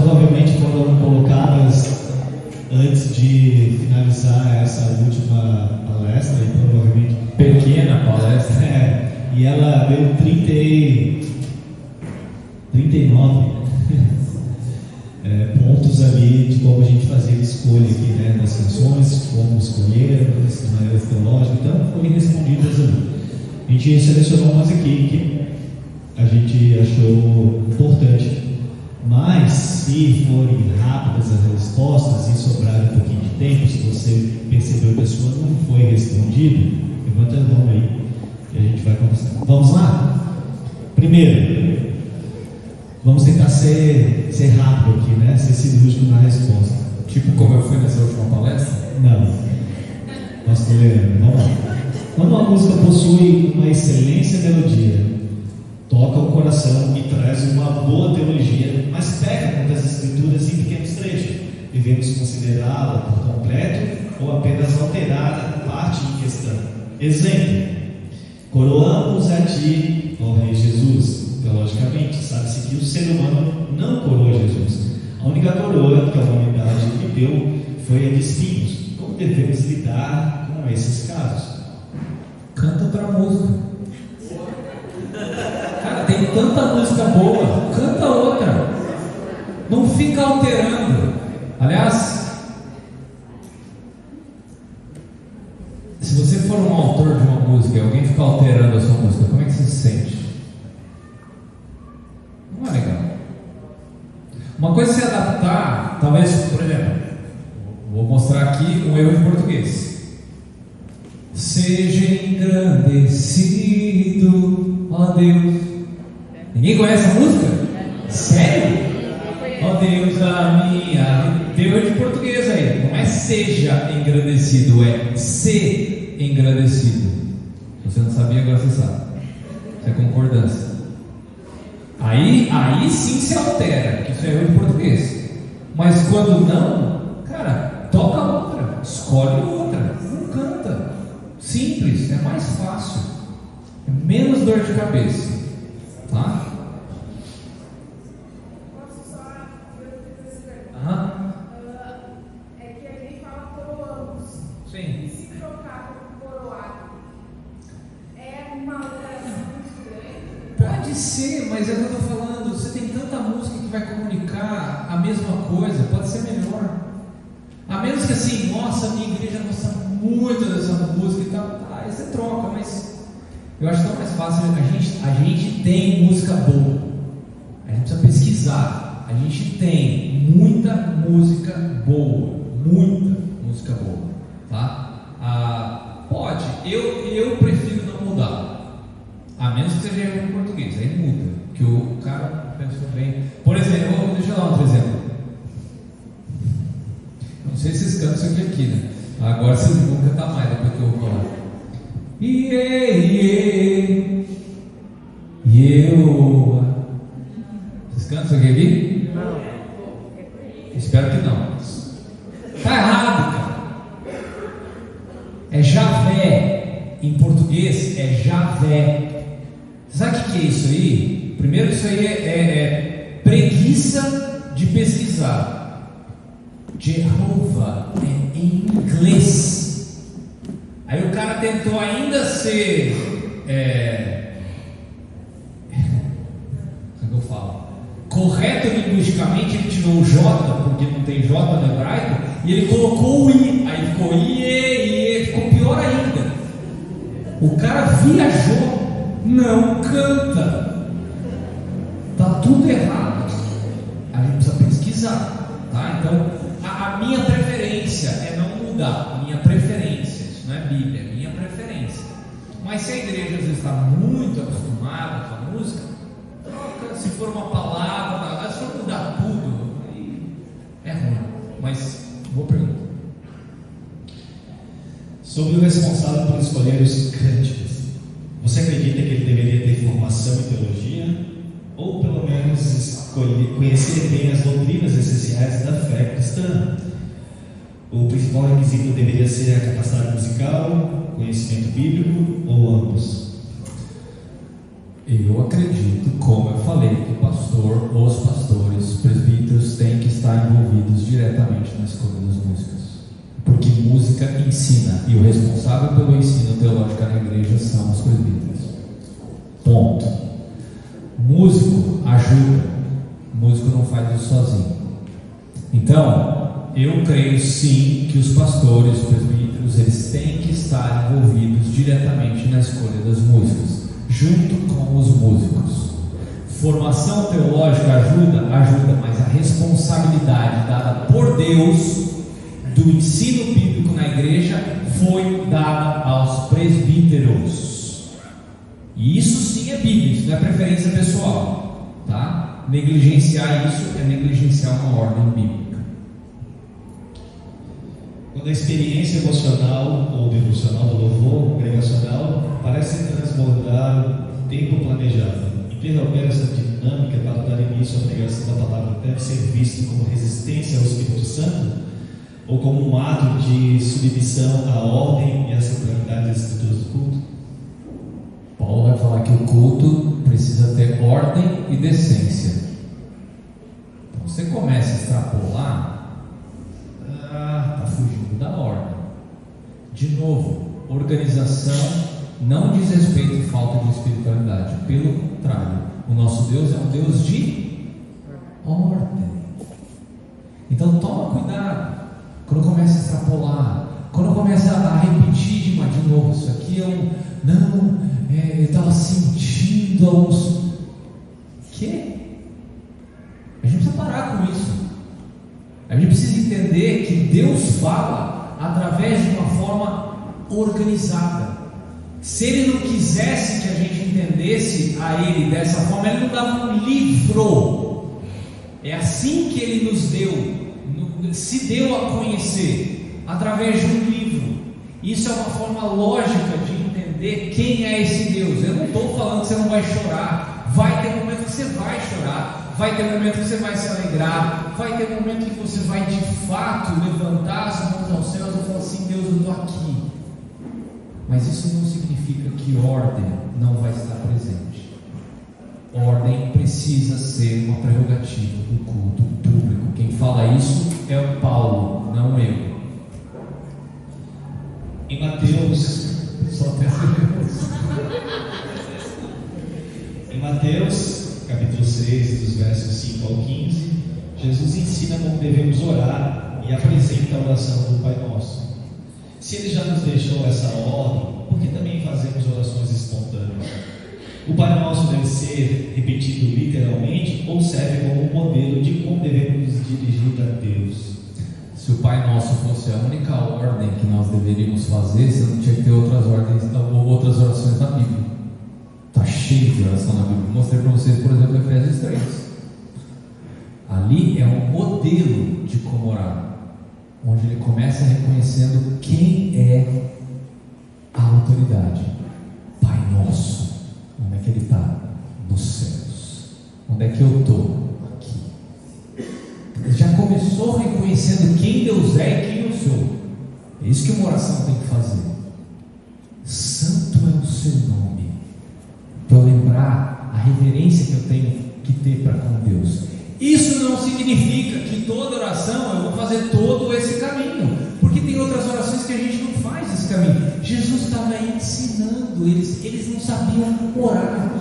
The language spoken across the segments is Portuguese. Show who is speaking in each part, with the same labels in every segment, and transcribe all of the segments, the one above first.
Speaker 1: provavelmente foram colocadas antes de finalizar essa última palestra, e provavelmente
Speaker 2: pequena palestra.
Speaker 1: E ela deu 39 pontos ali de como a gente fazia a escolha aqui, né, das canções, como escolher, de maneira teológica. Então foram respondidas ali. A gente selecionou umas aqui que a gente achou importante. Mas se forem rápidas as respostas e sobrar um pouquinho de tempo, se você percebeu que a sua não foi respondida, levanta a mão aí e a gente vai conversar. Vamos lá? Primeiro, vamos tentar ser rápido aqui, né? Ser cirúrgico na resposta.
Speaker 2: Tipo como eu fui nessa última palestra?
Speaker 1: Não. Pastor Leandro, vamos lá. Quando uma música possui uma excelência melodia, toca o coração e traz uma boa teologia, mas peca contra as escrituras em pequenos trechos, devemos considerá-la por completo ou apenas alterar a parte em questão. Exemplo: coroamos a ti, ó Rei Jesus. Teologicamente, sabe-se que o ser humano não coroa Jesus. A única coroa que a humanidade lhe deu foi a de espinhos. Como devemos lidar com esses casos?
Speaker 2: Canta para música. Cara, tem tanta música boa, canta outra. Não fica alterando. Aliás, se você for um autor de uma música e alguém ficar alterando a sua música, como é que você se sente? Não é legal. Uma coisa é se adaptar, talvez, por exemplo, vou mostrar aqui um erro de português. Seja engrandecido, ó Deus. Ninguém conhece a música? Sério? Ó Deus, a minha. Tem erro de português aí. Não é seja engrandecido, é ser engrandecido. Se você não sabia, agora você sabe. Isso é concordância. Aí sim se altera, que isso é erro de português. Mas quando não, cara, toca outra, escolhe outra, não canta. Simples, é mais fácil, é menos dor de cabeça, tá?
Speaker 3: É que a gente fala coroamos.
Speaker 2: Sim.
Speaker 3: E se trocar por coroado, é uma alteração muito grande?
Speaker 2: Pode ser, mas é o que eu estou falando. Você tem tanta música que vai comunicar a mesma coisa, pode ser melhor. A menos que assim, nossa, minha igreja gosta muito dessa música e tal, aí você troca, mas eu acho tão mais fácil. A gente tem música boa, a gente precisa pesquisar. A gente tem muita música boa, tá? Pode, eu prefiro não mudar, a menos que seja em português, aí muda, que o cara pensou bem. Por exemplo, deixa eu dar outro exemplo. Não sei se vocês cantam isso aqui, né? Agora vocês vão cantar mais depois que eu vou falar. Vocês cantam isso aqui? Não. Espero que não. Tá errado, cara. É Javé. Em português é Javé. Sabe o que é isso aí? Primeiro, isso aí é preguiça de pesquisar. Jeová é em inglês. Aí o cara tentou ainda ser como eu falo, correto linguisticamente. Ele tirou o J, porque não tem J no hebraico, e ele colocou o I. Aí ficou IE, ficou pior ainda. O cara viajou, não canta. Tá tudo errado. A gente precisa pesquisar, tá? Então a minha preferência é não mudar. Minha preferência, isso não é Bíblia, é minha preferência. Mas se a igreja às vezes está muito acostumada com a música, troca. Se for uma palavra, se for mudar tudo, aí é ruim. Mas boa pergunta.
Speaker 1: Sobre o responsável por escolher os cânticos, você acredita que ele deveria ter formação em teologia? Ou pelo menos conhecer bem as doutrinas essenciais da fé cristã? O principal requisito deveria ser a capacidade musical, conhecimento bíblico ou ambos?
Speaker 2: Eu acredito, como eu falei, que os pastores, presbíteros têm que música ensina, e o responsável pelo ensino teológico na igreja são os presbíteros. Ponto. Músico ajuda, músico não faz isso sozinho. Então, eu creio sim que os pastores, os presbíteros, eles têm que estar envolvidos diretamente na escolha das músicas, junto com os músicos. Formação teológica ajuda, mas a responsabilidade dada por Deus do ensino bíblico na igreja foi dada aos presbíteros. E isso sim é bíblico, isso não é preferência pessoal, tá? Negligenciar isso é negligenciar uma ordem bíblica.
Speaker 1: Quando a experiência emocional ou devocional do louvor congregacional parece transbordar o tempo planejado, interromper essa dinâmica para dar início à pregação da palavra deve ser visto como resistência ao Espírito Santo ou como um ato de submissão à ordem e à sacralidade das escrituras do culto?
Speaker 2: Paulo vai falar que o culto precisa ter ordem e decência. Então você começa a extrapolar, está fugindo da ordem. De novo, organização não diz respeito à falta de espiritualidade, pelo contrário, o nosso Deus é um Deus de ordem. Então toma cuidado quando começa a extrapolar, quando começa a repetir de novo, isso aqui eu estava sentindo uns... Que? A gente precisa parar com isso. A gente precisa entender que Deus fala através de uma forma organizada. Se Ele não quisesse que a gente entendesse a Ele dessa forma, Ele não dava um livro. É assim que Ele nos deu, se deu a conhecer, através de um livro. Isso é uma forma lógica de entender quem é esse Deus. Eu não estou falando que você não vai chorar. Vai ter momento que você vai chorar, vai ter momento que você vai se alegrar, vai ter momento que você vai de fato levantar as mãos aos céus e falar assim: Deus, eu estou aqui. Mas isso não significa que ordem não vai estar presente. Ordem precisa ser uma prerrogativa do culto público. Quem fala isso é o Paulo, não eu.
Speaker 1: Em Mateus, em Mateus, capítulo 6, dos versos 5 ao 15, Jesus ensina como devemos orar e apresenta a oração do Pai Nosso. Se Ele já nos deixou essa ordem, por que também fazemos orações espontâneas? O Pai Nosso deve ser repetido literalmente ou serve como um modelo de como devemos nos dirigir a Deus?
Speaker 2: Se o Pai Nosso fosse a única ordem que nós deveríamos fazer, você não tinha que ter outras ordens ou outras orações na Bíblia. Está cheio de oração na Bíblia. Mostrei para vocês, por exemplo, Efésios 3. Ali é um modelo de como orar, onde ele começa reconhecendo quem é a autoridade. Pai Nosso. Onde é que ele está? Nos céus. Onde é que eu estou? Ele já começou reconhecendo quem Deus é e quem eu sou. É isso que uma oração tem que fazer. Santo é o seu nome, para eu lembrar a reverência que eu tenho que ter para com Deus. Isso não significa que toda oração eu vou fazer todo esse caminho, porque tem outras orações que a gente não faz esse caminho. Jesus estava ensinando, eles não sabiam orar.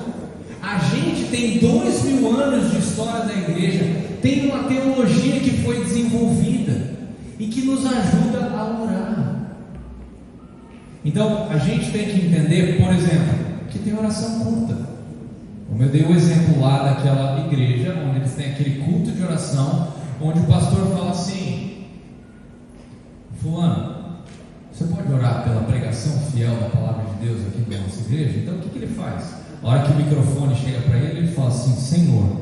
Speaker 2: A gente tem 2000 anos de história da igreja, tem uma teologia que foi desenvolvida e que nos ajuda a orar. Então a gente tem que entender, por exemplo, que tem oração curta. Como eu dei o exemplo lá daquela igreja onde eles têm aquele culto de oração, onde o pastor fala assim: fulano, você pode orar pela pregação fiel da palavra de Deus aqui na nossa igreja? Então o que ele faz? A hora que o microfone chega para ele, ele fala assim: Senhor,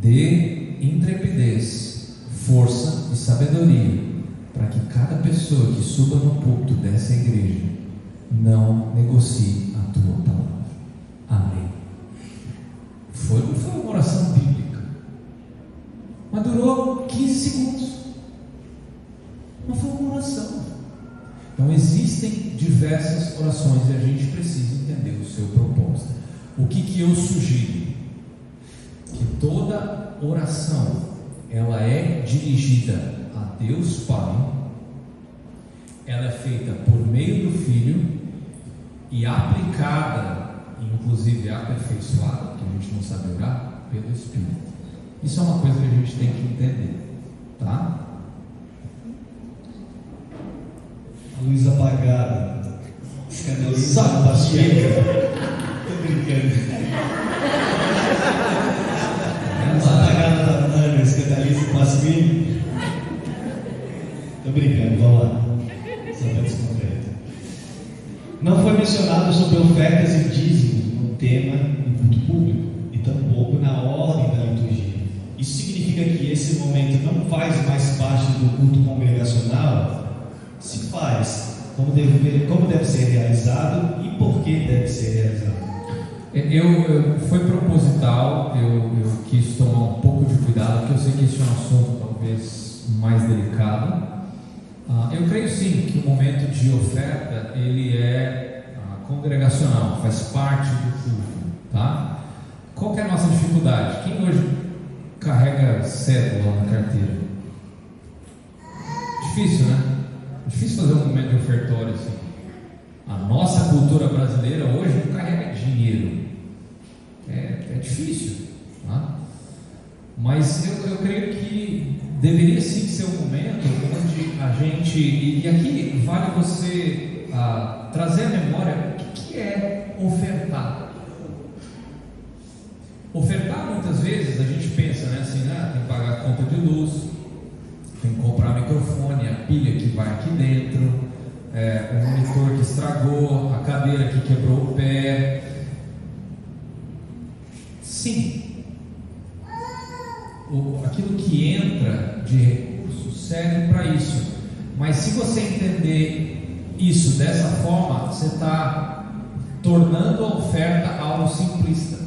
Speaker 2: dê intrepidez, força e sabedoria para que cada pessoa que suba no púlpito dessa igreja não negocie a tua palavra. Amém. Não foi uma oração bíblica, mas durou 15 segundos. Não foi uma oração. Então existem diversas orações e a gente precisa entender o seu propósito. O que eu sugiro? Que toda oração ela é dirigida a Deus Pai ela é feita por meio do Filho e aplicada, inclusive aperfeiçoada, porque a gente não sabe orar, pelo Espírito. Isso é uma coisa que a gente tem que entender, tá?
Speaker 1: Luz apagada. Escandaliza a pastilha. Tô brincando. Luz apagada da Ana, escandaliza o pastilha. Tô brincando, vamos lá. Só para descontrair. Não foi mencionado sobre ofertas e dízimos no tema do culto público e tampouco na ordem da liturgia. Isso significa que esse momento não faz mais parte do culto congregacional? Se faz, como deve ser realizado e por que deve ser realizado?
Speaker 2: Foi proposital, eu quis tomar um pouco de cuidado, porque eu sei que esse é um assunto talvez mais delicado. Eu creio sim que o momento de oferta ele é congregacional, faz parte do culto, tá? Qual que é a nossa dificuldade? Quem hoje carrega cédula na carteira? Difícil, né? Difícil fazer um momento de ofertório assim. A nossa cultura brasileira hoje não carrega dinheiro. É difícil, tá? Mas eu creio que deveria sim ser um momento onde a gente, e aqui vale você trazer à memória o que é ofertar. Ofertar, muitas vezes a gente pensa, né, assim, tem que pagar a conta de luz, tem que comprar microfone, a pilha que vai aqui dentro, o monitor que estragou, a cadeira que quebrou o pé. Sim, aquilo que entra de recursos serve para isso, mas se você entender isso dessa forma, você está tornando a oferta algo simplista.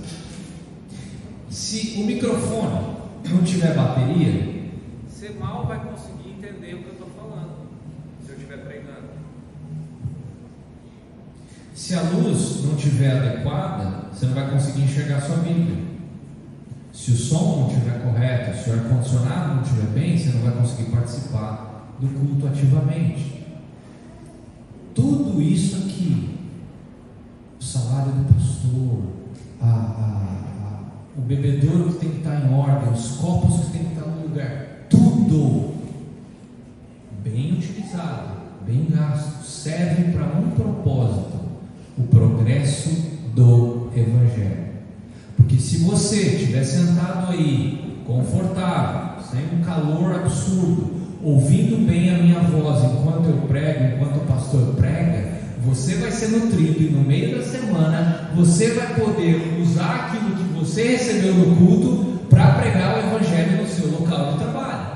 Speaker 2: Se o microfone não tiver bateria, você mal vai conseguir entender o que eu estou falando, se eu estiver pregando. Se a luz não estiver adequada, você não vai conseguir enxergar a sua Bíblia. Se o som não estiver correto, se o ar-condicionado não estiver bem, você não vai conseguir participar do culto ativamente. Tudo isso aqui, o salário do pastor, o bebedouro que tem que estar em ordem, os copos que tem que estar no lugar, tudo bem utilizado, bem gasto, serve para um propósito: o progresso do Evangelho. Porque se você estiver sentado aí, confortável, sem um calor absurdo, ouvindo bem a minha voz enquanto eu prego, enquanto o pastor prega, você vai ser nutrido e no meio da semana você vai poder usar aquilo que você recebeu no culto para pregar o Evangelho no seu local de trabalho.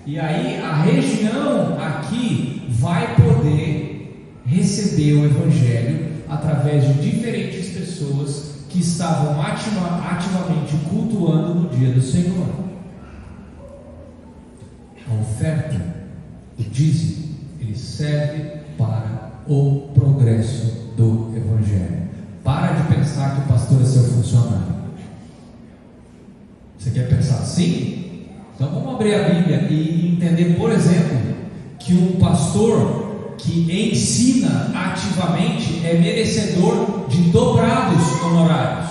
Speaker 2: E aí a região aqui vai poder receber o Evangelho através de diferentes pessoas que estavam ativamente cultuando no dia do Senhor. A oferta, o dízimo, ele serve para o progresso do Evangelho. Para de pensar que o pastor é seu funcionário. Você quer pensar assim? Então vamos abrir a Bíblia e entender, por exemplo, que um pastor que ensina ativamente é merecedor de dobrados honorários.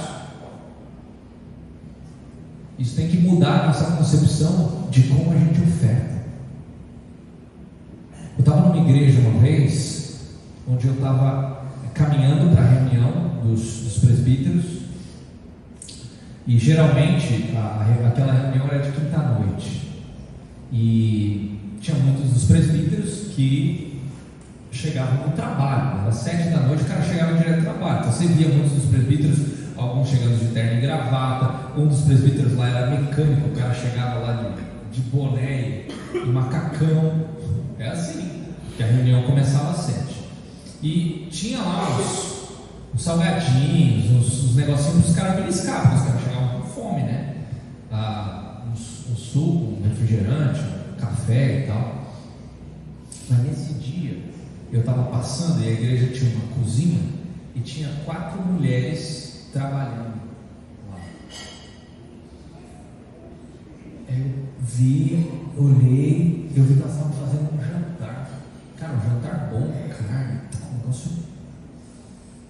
Speaker 2: Isso tem que mudar a nossa concepção de como a gente oferta. Eu estava numa igreja uma vez, onde eu estava caminhando para a reunião dos presbíteros, e geralmente aquela reunião era de quinta-noite, e tinha muitos dos presbíteros que chegavam no trabalho, às 7 da noite o cara chegava direto do trabalho, então você via muitos dos presbíteros, alguns chegando de terno e gravata, um dos presbíteros lá era mecânico, o cara chegava lá de boné e macacão, é assim, que a reunião começava às 7, e tinha lá os salgadinhos, os negocinhos para os caras beliscar, porque os caras chegavam com fome, né? Um suco, um refrigerante, um café e tal. Mas nesse dia eu estava passando e a igreja tinha uma cozinha e tinha 4 mulheres trabalhando lá. Eu vi, olhei, eu vi que elas estavam fazendo um jantar. Cara, um jantar bom, carne, um negócio.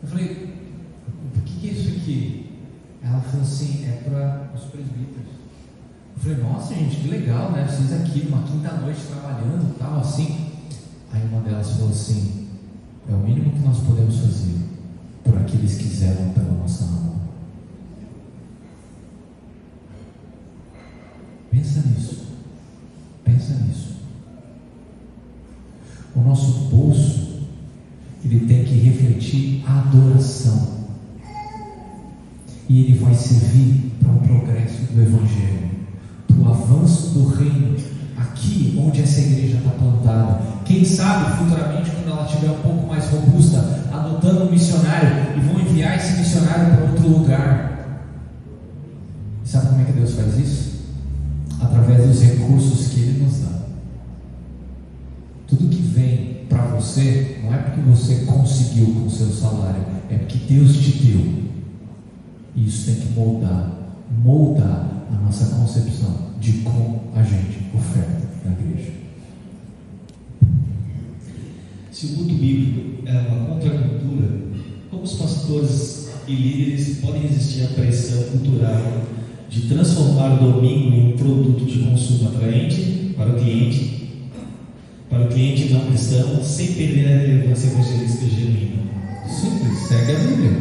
Speaker 2: Eu falei, o que é isso aqui? Ela falou assim, é para os presbíteros. Eu falei, nossa gente, que legal, né? Vocês aqui numa quinta-noite trabalhando e tal, assim. Aí uma delas falou assim, é o mínimo que nós podemos fazer por aqueles que zelam pela nossa alma. Pensa nisso. Pensa nisso. O nosso bolso, ele tem que refletir a adoração. E ele vai servir para o progresso do Evangelho, para o avanço do reino, aqui onde essa igreja está plantada. Quem sabe futuramente, quando ela estiver um pouco mais robusta, adotando um missionário e vão enviar esse missionário para outro lugar. E sabe como é que Deus faz isso? Através dos recursos que Ele nos dá. Tudo que vem para você não é porque você conseguiu com o seu salário, é porque Deus te deu. E isso tem que moldar a nossa concepção de como a gente oferta na igreja.
Speaker 1: Se o culto bíblico é uma contracultura, como os pastores e líderes podem resistir à pressão cultural de transformar o domingo em um produto de consumo atraente para o cliente não cristão, sem perder a relevância evangelística genuína?
Speaker 2: Simples, segue a Bíblia.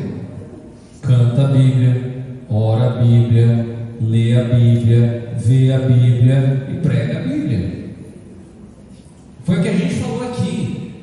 Speaker 2: Canta a Bíblia, ora a Bíblia, lê a Bíblia, vê a Bíblia e prega a Bíblia. Foi o que a gente falou aqui.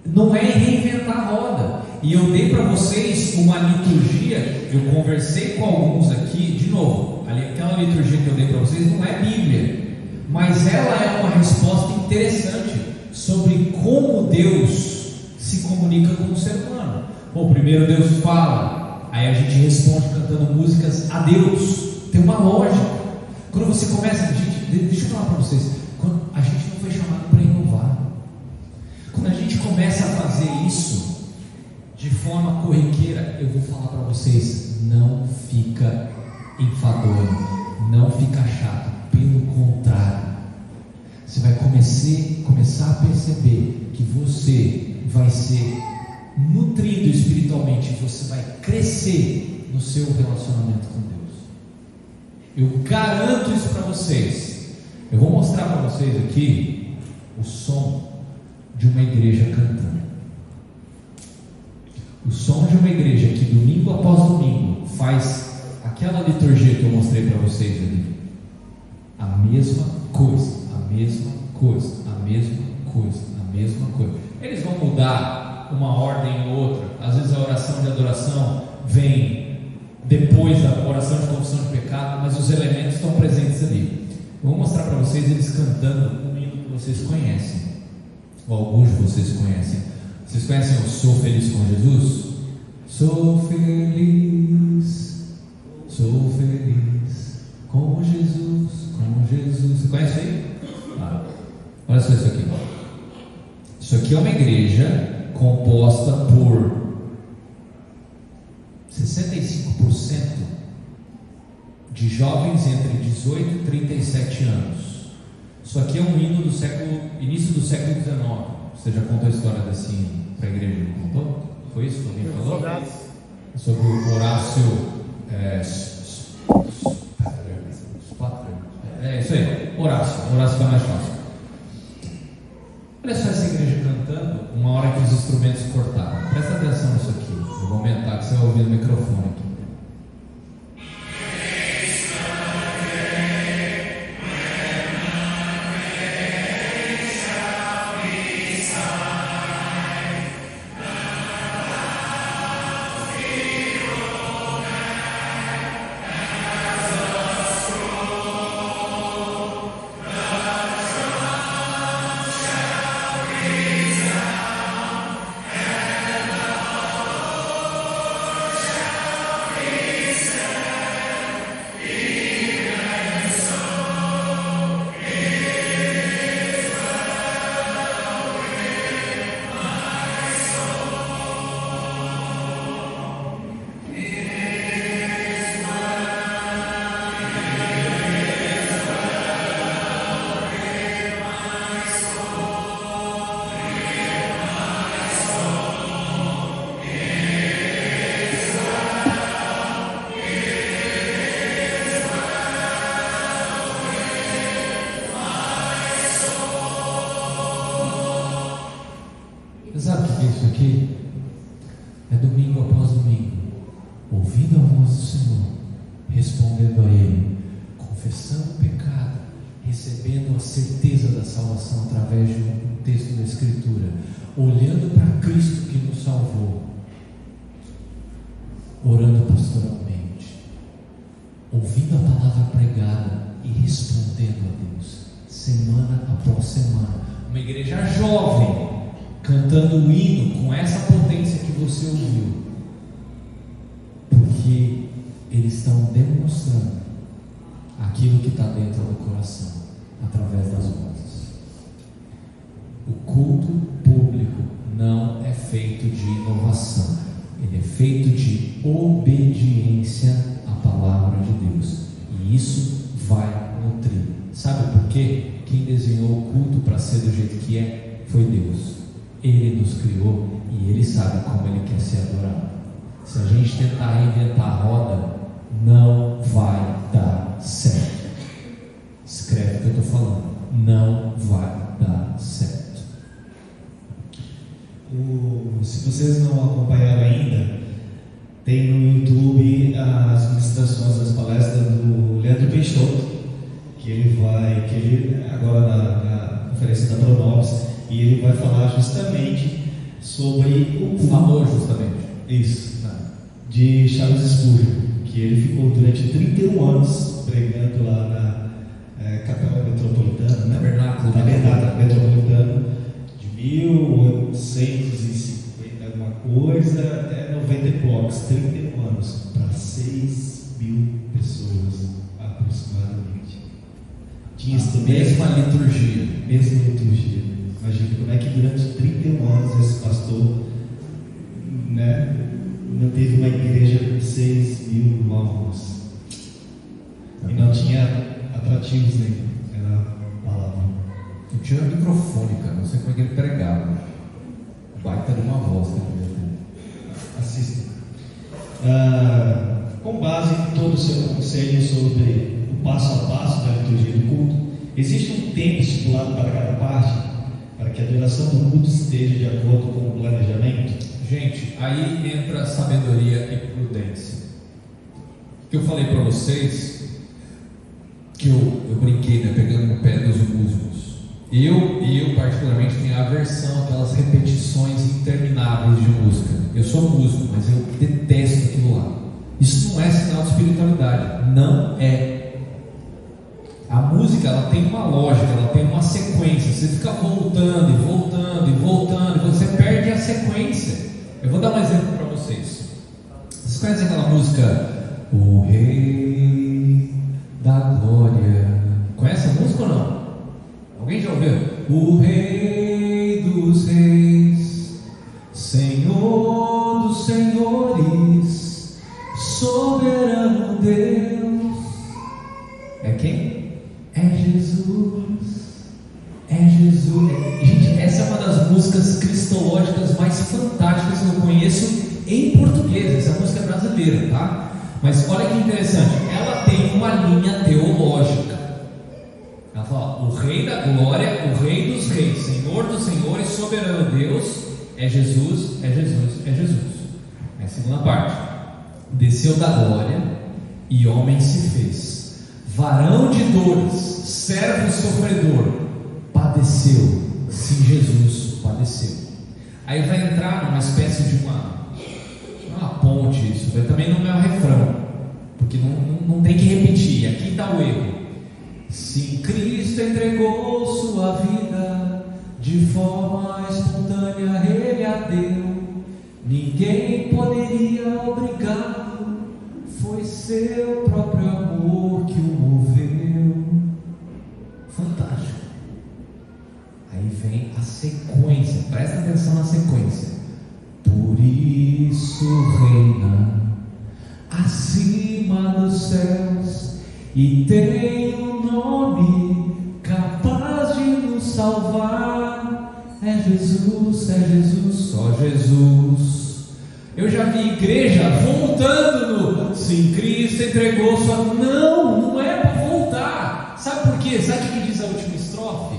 Speaker 2: Não é reinventar a roda. E eu dei para vocês uma liturgia. Eu conversei com alguns aqui, de novo. Aquela liturgia que eu dei para vocês não é Bíblia, mas ela é uma resposta interessante sobre como Deus se comunica com o ser humano. Bom, primeiro Deus fala, aí a gente responde cantando músicas a Deus. Tem uma lógica. Quando você começa, deixa eu falar para vocês, a gente não foi chamado para inovar. Quando a gente começa a fazer isso de forma corriqueira, eu vou falar para vocês, não fica enfadonho, não fica chato, pelo contrário, você vai começar a perceber que você vai ser nutrido espiritualmente, você vai crescer no seu relacionamento com Deus. Eu garanto isso para vocês. Eu vou mostrar para vocês aqui o som de uma igreja cantando. O som de uma igreja que domingo após domingo faz aquela liturgia que eu mostrei para vocês ali. A mesma coisa, a mesma coisa, a mesma coisa, a mesma coisa. Eles vão mudar uma ordem ou outra. Às vezes a oração de adoração vem depois da oração de confissão de pecado, mas os elementos estão presentes ali. Eu vou mostrar para vocês eles cantando um hino que vocês conhecem, ou alguns de vocês conhecem. Vocês conhecem o Sou Feliz com Jesus? Sou feliz com Jesus, com Jesus. Você conhece aí? Olha só isso aqui. Isso aqui é uma igreja composta por 65% de jovens entre 18 e 37 anos. Isso aqui é um hino do início do século XIX. Você já contou a história desse hino para a igreja? Não contou? Foi isso que alguém falou? Sobre o Horácio. É isso aí, Horácio fica mais fácil. Olha só essa igreja cantando, uma hora que os instrumentos cortaram. Presta atenção nisso aqui. Eu vou aumentar, que você vai ouvir no microfone aqui.
Speaker 4: ouvindo a voz do Senhor, respondendo a Ele, confessando o pecado, recebendo a certeza da salvação através de um texto da Escritura, olhando para Cristo que nos salvou, orando pastoralmente, ouvindo a palavra pregada e respondendo a Deus, semana após semana.
Speaker 2: Uma igreja jovem, cantando o hino com essa potência que você ouviu,
Speaker 4: porque eles estão demonstrando aquilo que está dentro do coração, através das vozes. O culto público não é feito de inovação, ele é feito de obediência à palavra de Deus, e isso vai nutrir. Sabe por quê? Quem desenhou o culto para ser do jeito que é foi Deus. Ele nos criou e Ele sabe como Ele quer ser adorado. Se a gente tentar reinventar a roda, não vai dar certo. Escreve o que eu estou falando. Não vai dar certo.
Speaker 1: Se vocês não acompanharam ainda, tem no YouTube as ministrações, as palestras do Leandro Peixoto, que ele agora na conferência da Pronovos, e ele vai falar justamente sobre o
Speaker 4: Falou justamente.
Speaker 1: Isso, de Charles Spurgeon, que ele ficou durante 31 anos pregando lá na Capela Metropolitana, né? Tabernáculo Metropolitano, de 1850 alguma coisa até 90 e poucos, 31 anos, para 6.000 pessoas aproximadamente. Tinha isso também.
Speaker 4: Mesma liturgia.
Speaker 1: Imagina como é que durante 31 anos esse pastor, né, manteve uma igreja com 6.000 almas e não tinha atrativos nenhum, era a palavra.
Speaker 4: Não tinha microfone, cara, não sei como é que ele pregava. Baita de uma voz que ele devia
Speaker 1: Assista. Com base em todo o seu conselho sobre o passo a passo da liturgia do culto, existe um tempo estipulado para cada parte, para que a duração do culto esteja de acordo com o planejamento?
Speaker 2: gente, aí entra sabedoria e prudência. Que eu falei para vocês, que eu brinquei, né, pegando no pé dos músicos. Eu particularmente tenho aversão àquelas repetições intermináveis de música. Eu sou músico, mas eu detesto aquilo lá. Isso não é sinal de espiritualidade, não é. A música, ela tem uma lógica, ela tem uma sequência. Você fica voltando e voltando e voltando, e você perde a sequência. Eu vou dar um exemplo para vocês. Vocês conhecem aquela música O Rei da Glória? Conhece a música ou não? Alguém já ouviu? O Rei dos Reis, Senhor dos Senhores, soberano Deus. É quem? É Jesus. É Jesus. Gente, essa é uma das músicas cristológicas mais fantásticas que eu conheço em português. Essa música é brasileira, tá? Mas olha que interessante, ela tem uma linha teológica. Ela fala: o Rei da Glória, o Rei dos Reis, Senhor dos Senhores, soberano Deus, é Jesus, é Jesus, é Jesus. É a segunda parte. Desceu da glória e homem se fez, varão de dores, servo sofredor, padeceu, sim, Jesus padeceu. Aí vai entrar numa espécie de uma ponte, isso também não é um refrão, porque não tem que repetir, aqui está o erro. Sim, Cristo entregou sua vida, de forma espontânea Ele a deu, ninguém poderia obrigá-lo, foi seu próprio amor que o moveu. Fantástico. Aí vem a sequência, presta atenção na sequência. Por isso reina acima dos céus e tem um nome capaz de nos salvar. É Jesus, só Jesus. Eu já vi igreja voltando no sim, Cristo entregou sua. Não é para voltar. Sabe por quê? Sabe o que diz a última estrofe?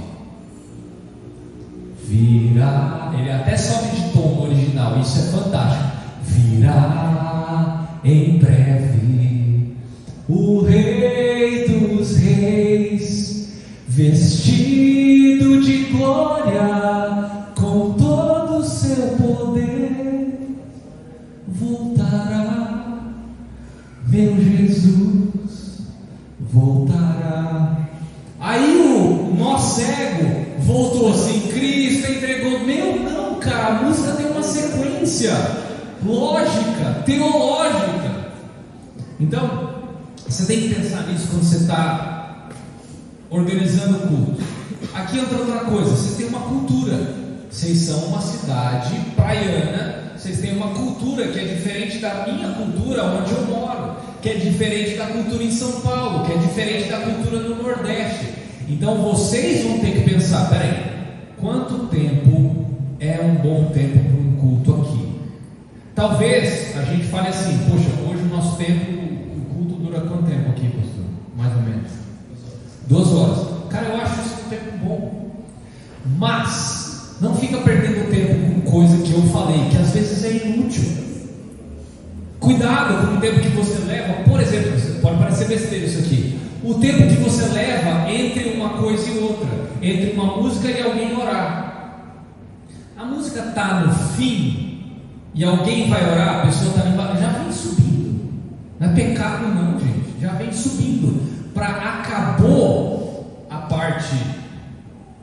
Speaker 2: Virá, ele até sobe de tom no original, isso é fantástico. Virá
Speaker 4: em breve, o Rei dos Reis, vestido de glória, com todo o seu poder, voltará, meu Jesus, voltará.
Speaker 2: Aí o nó cego voltou assim, Cristo entregou. Meu, não, cara, a música tem uma sequência lógica, teológica. Então, você tem que pensar nisso quando você está organizando o culto. Aqui entra outra coisa, vocês têm uma cultura. Vocês são uma cidade praiana, vocês têm uma cultura que é diferente da minha cultura onde eu moro, que é diferente da cultura em São Paulo, que é diferente da cultura no Nordeste. Então vocês vão ter que pensar, peraí, quanto tempo é um bom tempo para um culto aqui? Talvez a gente fale assim, poxa, hoje o nosso tempo, o culto dura quanto tempo aqui, pastor? Mais ou menos 2 horas. Cara, eu acho isso um tempo bom. Mas não fica perdendo tempo com coisa que eu falei, que às vezes é inútil. Cuidado com o tempo que você leva. Por exemplo, pode parecer besteira isso aqui, o tempo que você leva entre uma coisa e outra, entre uma música e alguém orar. A música está no fim e alguém vai orar, a pessoa está embaixo, já vem subindo. Não é pecado não, gente, já vem subindo. Para acabou a parte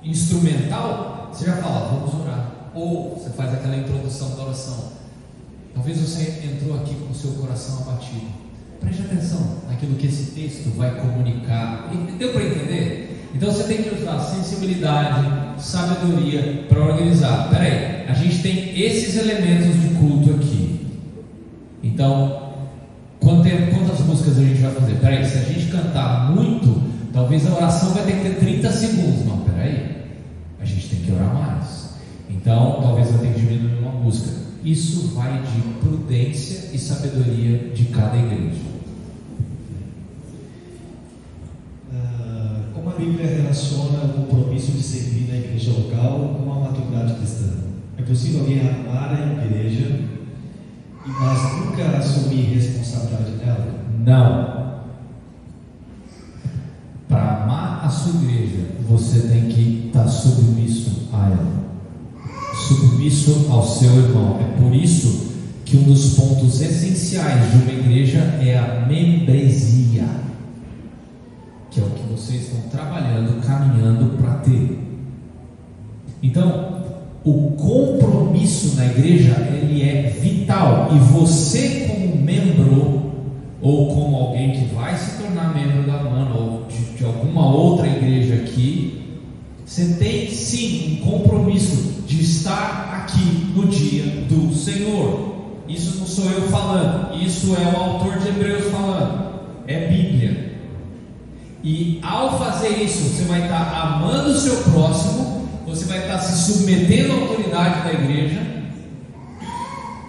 Speaker 2: instrumental, você já fala, vamos orar. Ou você faz aquela introdução da oração. Talvez você entrou aqui com o seu coração abatido. Preste atenção naquilo que esse texto vai comunicar. Deu para entender? Então você tem que usar sensibilidade, sabedoria para organizar. Espera aí, a gente tem esses elementos de culto aqui. Então, quantas músicas a gente vai fazer? Espera aí, se a gente cantar muito, talvez a oração vai ter que ter 30 segundos. Não, espera aí, a gente tem que orar mais. Então, talvez vai ter que diminuir uma música. Isso vai de prudência e sabedoria de cada igreja.
Speaker 1: Como a Bíblia relaciona o compromisso de servir na igreja local com a maturidade cristã? É possível alguém amar a igreja, mas nunca assumir responsabilidade dela?
Speaker 4: Não. Para amar a sua igreja, você tem que estar submisso a ela, submisso ao seu irmão. É por isso que um dos pontos essenciais de uma igreja é a membresia, que é o que vocês estão trabalhando, caminhando para ter. Então, o compromisso na igreja, ele é vital, e você como membro, ou como alguém que vai se tornar membro da MANA, ou de alguma outra igreja aqui, você tem sim um compromisso de estar aqui no dia do Senhor. Isso não sou eu falando, isso é o autor de Hebreus falando, é Bíblia. E ao fazer isso, você vai estar amando o seu próximo, você vai estar se submetendo à autoridade da igreja,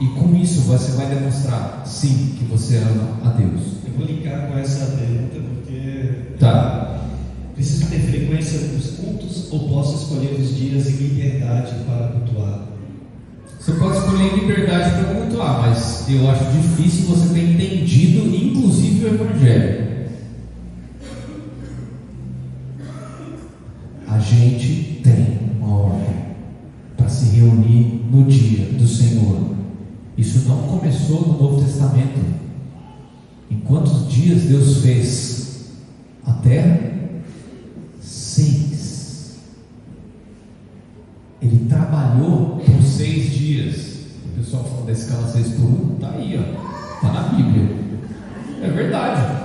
Speaker 4: e com isso você vai demonstrar sim que você ama a Deus.
Speaker 1: Eu vou linkar com essa pergunta porque
Speaker 4: Preciso
Speaker 1: ter frequência dos cultos ou posso escolher os dias em liberdade para cultuar?
Speaker 2: Você pode escolher liberdade para cultuar, mas eu acho difícil você ter entendido, inclusive, o Evangelho.
Speaker 4: A gente tem uma ordem para se reunir no dia do Senhor. Isso não começou no Novo Testamento. Em quantos dias Deus fez a terra? 6. Ele trabalhou por 6 dias. O pessoal falando da escala 6 por 1, está aí, ó. Está na Bíblia. É verdade.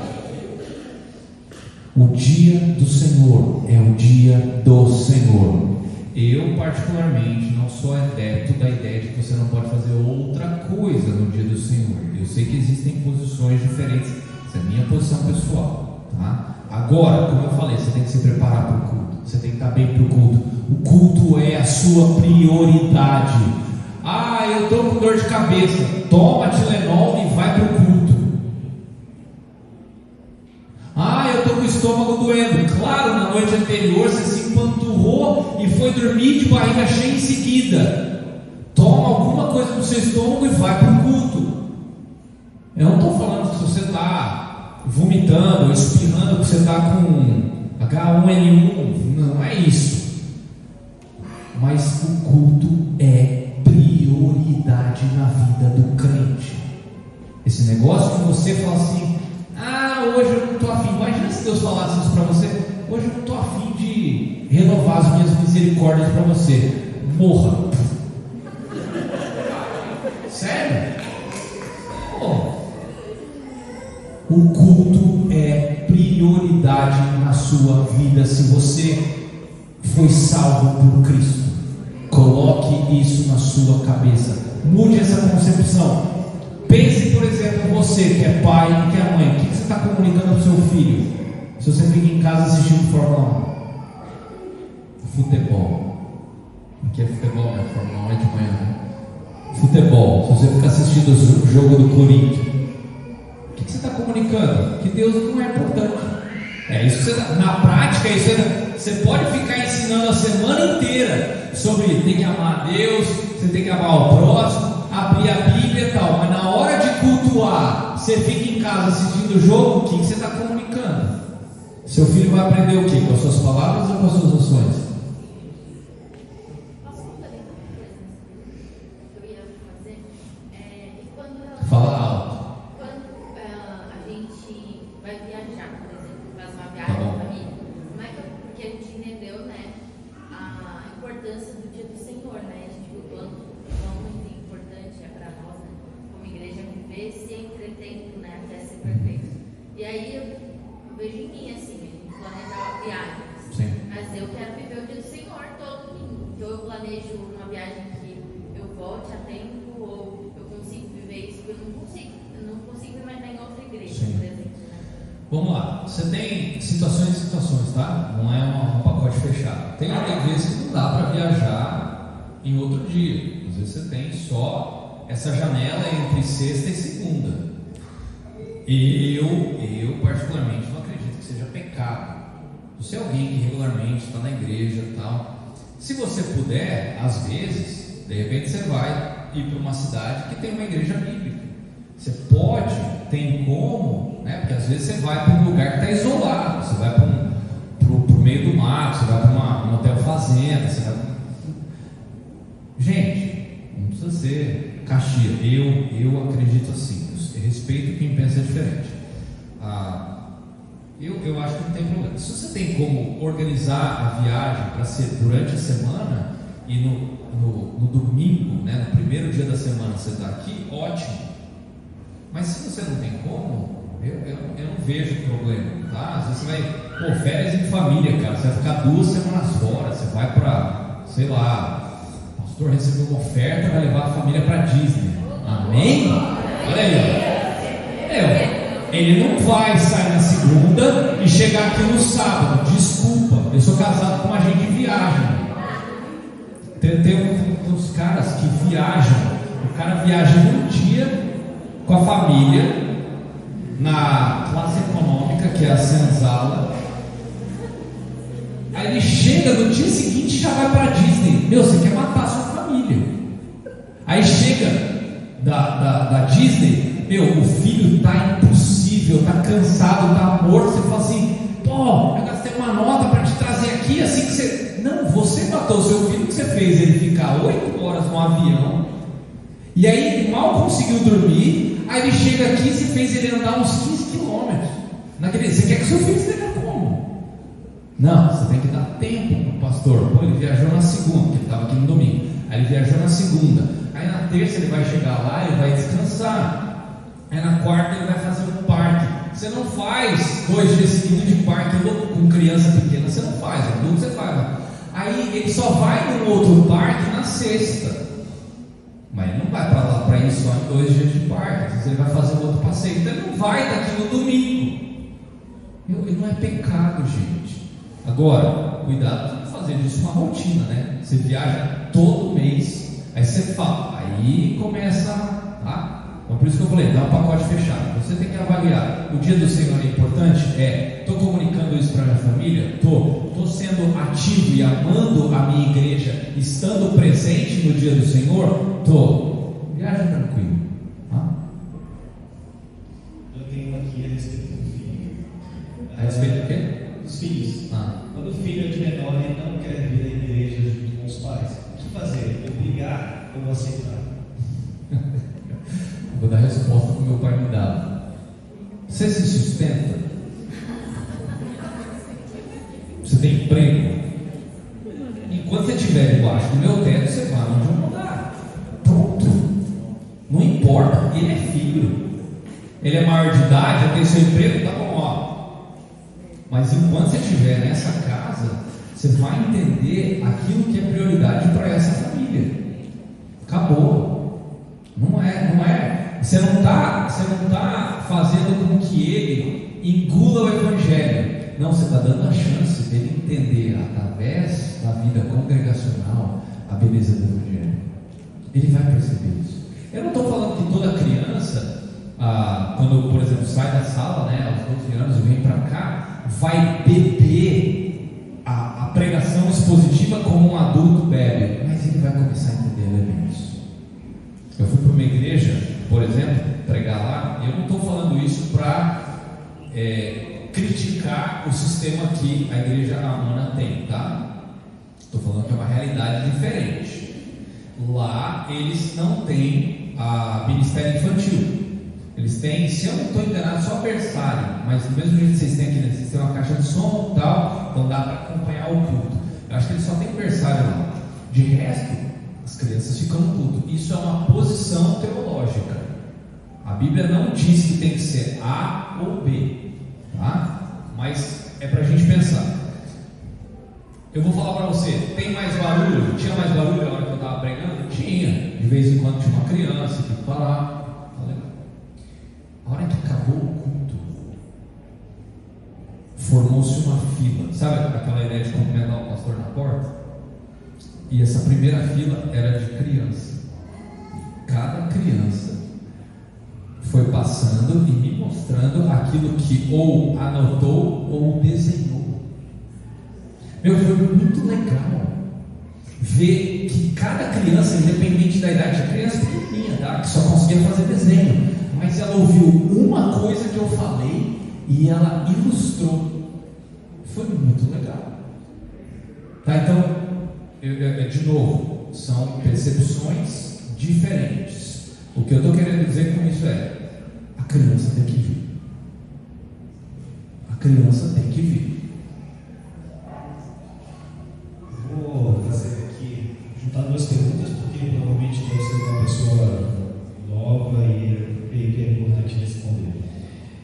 Speaker 4: O dia do Senhor é o dia do Senhor.
Speaker 2: Eu, particularmente, não sou adepto da ideia de que você não pode fazer outra coisa no dia do Senhor. Eu sei que existem posições diferentes. Essa é a minha posição pessoal, tá? Agora, como eu falei, você tem que se preparar para o culto. Você tem que estar bem para o culto. O culto é a sua prioridade. Ah, eu estou com dor de cabeça. Toma Tilenol e vai para o culto. Ah, eu estou com o estômago doendo. Claro, na noite anterior você se empanturrou e foi dormir de barriga cheia em seguida. Toma alguma coisa para o seu estômago e vai para o culto. Eu não estou falando que se você está vomitando ou espirrando, que você está com H1N1, não é isso. Mas o culto é prioridade na vida do crente. Esse negócio que você fala assim, hoje eu não estou afim. Imagina se Deus falasse isso para você: hoje eu não estou afim de renovar as minhas misericórdias para você. Morra. Sério? O culto é prioridade na sua vida. Se você foi salvo por Cristo, coloque isso na sua cabeça. Mude essa concepção. Pense, por exemplo, você que é pai e que é mãe. O que você está comunicando para o seu filho? Se você fica em casa assistindo Fórmula 1, futebol. Aqui é futebol, né? Fórmula 1 é de manhã, né? Futebol. Se você ficar assistindo o jogo do Corinthians, o que você está comunicando? Que Deus não é importante. É isso que você está. Na prática, você pode ficar ensinando a semana inteira sobre tem que amar a Deus, você tem que amar o próximo, abrir a Bíblia e tal, mas na hora de cultuar, você fica em casa assistindo o jogo, o que você está comunicando? Seu filho vai aprender o quê? Com as suas palavras ou com as suas ações? Fala alto.
Speaker 5: Quando a gente vai viajar, por exemplo, faz uma viagem com a família, como é que porque a gente entendeu, né, a importância do dia do Senhor, né? A gente viu quanto muito importante é para nós, né, como igreja, viver se entretendo, né, até ser perfeito. E aí eu vejo em mim assim, a gente planeja viagens.
Speaker 2: Sim.
Speaker 5: Mas eu quero viver o dia do Senhor todo domingo. Então eu planejo uma viagem que eu volte a tempo, ou eu consigo viver isso, eu não consigo imaginar em outra igreja,
Speaker 2: Sim.
Speaker 5: por exemplo, né?
Speaker 2: Vamos lá, você tem situações e situações, tá? Não é um pacote fechado. Tem vezes que não dá para viajar em outro dia. Às vezes você tem só essa janela entre sexta e segunda. Eu particularmente não acredito que seja pecado. Você é alguém que regularmente está na igreja e tal. Se você puder, às vezes, de repente você vai ir para uma cidade que tem uma igreja bíblica. Você pode, tem como, né? Porque às vezes você vai para um lugar que está isolado, você vai para o meio do mato, você vai para um hotel fazenda, você vai... Gente, não precisa ser Caxias. Eu acredito assim, eu respeito quem pensa diferente. Eu acho que não tem problema. Se você tem como organizar a viagem para ser durante a semana e no domingo, né, no primeiro dia da semana você está aqui, ótimo. Mas se você não tem como, eu não vejo problema, tá? Às vezes você vai, férias em família, cara, você vai ficar 2 semanas fora, você vai para, sei lá, o pastor recebeu uma oferta, vai levar a família para Disney. Amém? Olha aí, ele não vai sair na segunda e chegar aqui no sábado. Desculpa, eu sou casado com uma gente de viagem. Tem uns caras que viajam. O cara viaja um dia com a família na classe econômica, que é a senzala. Aí ele chega no dia seguinte e já vai para Disney. Meu, você quer matar a sua família. Aí chega da Disney. Meu, o filho tá impossível, tá cansado, tá morto. Você fala assim, eu gastei uma nota para te trazer aqui, assim que você... Não, você matou o seu filho, que você fez ele ficar 8 horas no avião, e aí ele mal conseguiu dormir, aí ele chega aqui e você fez ele andar uns 15 quilômetros. Você quer que seu filho esteja como? Não, você tem que dar tempo pro pastor. Ele viajou na segunda, porque ele estava aqui no domingo. Aí ele viajou na segunda, aí na terça ele vai chegar lá e vai descansar. Aí na quarta ele vai fazer um parque. Você não faz 2 dias seguidos de parque com criança pequena. Você não faz, adulto você faz. Aí ele só vai num outro parque na sexta. Mas ele não vai para lá para ir só em 2 dias de parque. Às vezes ele vai fazer um outro passeio. Então ele não vai daqui no domingo. E não é pecado, gente. Agora, cuidado para não fazer disso uma rotina, né? Você viaja todo mês. Aí você fala. Aí começa, tá? Então, por isso que eu falei, dá um pacote fechado. Você tem que avaliar. O dia do Senhor é importante? Estou comunicando isso para minha família? Estou sendo ativo e amando a minha igreja, estando presente no dia do Senhor? Estou. Viaja tranquilo. Tá?
Speaker 4: respeito do quê?
Speaker 1: Dos filhos.
Speaker 4: Ah.
Speaker 1: Quando o filho é de menor e não quer vir à igreja junto com os pais, o que fazer? Obrigar ou aceitar?
Speaker 4: Vou dar a resposta que meu pai me dava. Você se sustenta? Você tem emprego? Enquanto você estiver debaixo do meu teto, você vai onde eu mandar. Pronto. Não importa, ele é filho. Ele é maior de idade, já tem seu emprego, tá bom, ó. Mas enquanto você estiver nessa casa, você vai entender aquilo que é prioridade para essa família. Acabou. Não é. Você não está fazendo com que ele engula o evangelho. Não, você está dando a chance dele entender através da vida congregacional a beleza do evangelho. Ele vai perceber isso. Eu não estou falando que toda criança, quando, por exemplo, sai da sala, né, aos 12 anos e vem para cá, vai beber a pregação expositiva como um adulto bebe, mas ele vai começar a entender elementos. Eu fui para uma igreja, por exemplo, pregar lá, e eu não estou falando isso para criticar o sistema que a igreja amana tem, tá? Estou falando que é uma realidade diferente. Lá eles não têm ministério infantil. Eles têm, se eu não estou enganado, só berçário, mas do mesmo jeito que vocês têm aqui, né? Vocês têm uma caixa de som e tal, então dá para acompanhar o culto. Eu acho que eles só têm berçário lá. De resto, as crianças ficam no culto. Isso é uma posição teológica. A Bíblia não diz que tem que ser A ou B, tá? Mas é para a gente pensar. Eu vou falar para você, tem mais barulho? Tinha mais barulho na hora que eu estava pregando? Tinha. De vez em quando tinha uma criança que parava. A hora que acabou o culto, formou-se uma fila. Sabe aquela ideia de cumprimentar o pastor na porta? E essa primeira fila era de criança. Cada criança foi passando e me mostrando aquilo que ou anotou ou desenhou. Foi muito legal ver que cada criança, independente da idade, a criança pequenininha, tá? Que só conseguia fazer desenho, mas ela ouviu uma coisa que eu falei e ela ilustrou. Foi muito legal. Tá, então, de novo, são percepções diferentes. O que eu estou querendo dizer com isso a criança tem que vir. A criança tem que vir.
Speaker 1: Vou fazer aqui, juntar duas perguntas, porque provavelmente deve ser uma pessoa nova e creio que é importante responder.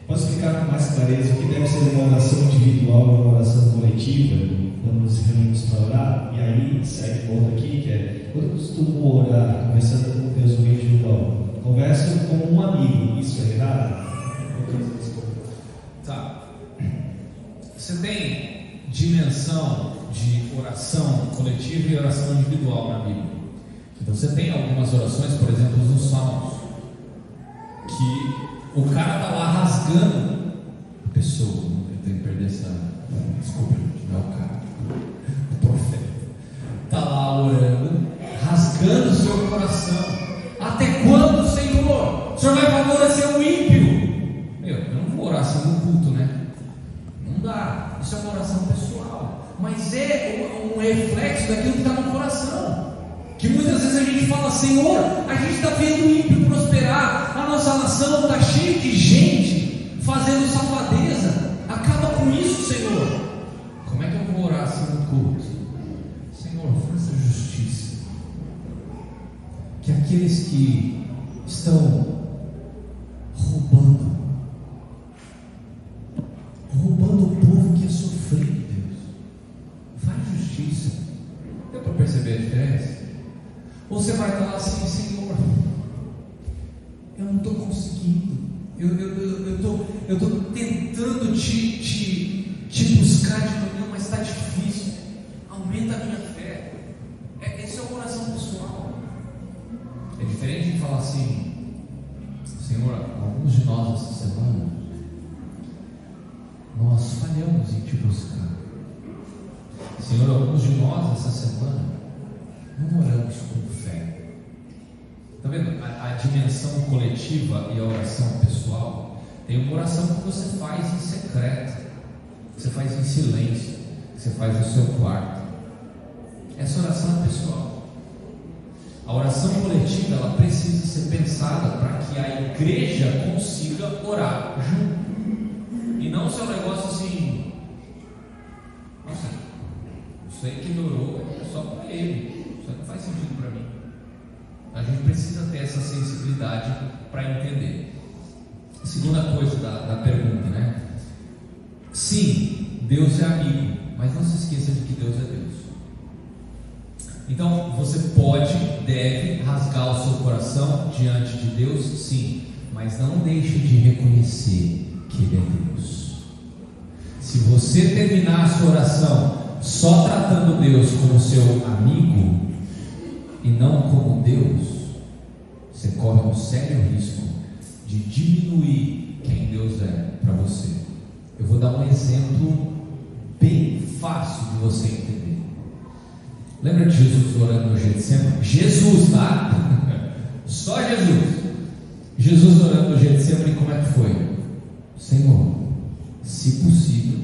Speaker 1: Posso explicar com mais clareza o que deve ser uma oração individual e uma oração coletiva, quando nos reunimos para orar? E aí segue o outro aqui, que é: quando eu costumo orar conversando com Deus no individual, converso com um amigo, isso é errado?
Speaker 2: Tá. Você tem dimensão de oração coletiva e oração individual na Bíblia. Então você tem algumas orações, por exemplo, nos Salmos, que o cara está lá rasgando a pessoa. Eu tenho que perder essa. Desculpa, gente, não é o cara, o profeta. Está lá orando, rasgando o seu coração. Até quando, Senhor? O Senhor vai favorecer o ímpio? Eu não vou orar assim no culto, né? Não dá. Isso é uma oração pessoal, mas é um reflexo daquilo que está no coração. Que muitas vezes a gente fala: Senhor, a gente está vendo o ímpio prosperar, a nossa nação está cheia de gente fazendo safadeza, acaba com isso, Senhor. Como é que eu vou orar assim no culto? Senhor, faça justiça, que aqueles que estão roubando o povo que é sofrido, Deus, faz justiça. Deu para perceber a diferença? Ou você vai falar assim: Senhor, eu não estou conseguindo, eu estou tentando te buscar de manhã, mas está difícil, aumenta a minha fé. Essa é uma oração pessoal. É diferente de falar assim: Senhor, alguns de nós essa semana nós falhamos em te buscar. Senhor, alguns de nós essa semana não oramos com fé. Está vendo? A dimensão coletiva e a oração pessoal. Tem uma oração que você faz em secreto.
Speaker 4: que você faz em silêncio, que você faz no seu quarto. Essa oração é pessoal. A oração coletiva, ela precisa ser pensada para que a igreja consiga orar junto. E não ser um negócio assim, nossa, isso aí que ele orou é só para ele, isso aí não faz sentido para mim. A gente precisa ter essa sensibilidade para entender. Segunda coisa da pergunta, né? Sim, Deus é amigo, mas não se esqueça de que Deus é Deus. Então, você pode, deve rasgar o seu coração diante de Deus, sim, mas não deixe de reconhecer que Ele é Deus. Se você terminar a sua oração só tratando Deus como seu amigo e não como Deus, você corre um sério risco de diminuir quem Deus é para você. Eu vou dar um exemplo bem fácil de você entender. Lembra de Jesus orando no Getsemane? Jesus, tá? Só Jesus. Jesus orando no Getsemane, como é que foi? Senhor, se possível,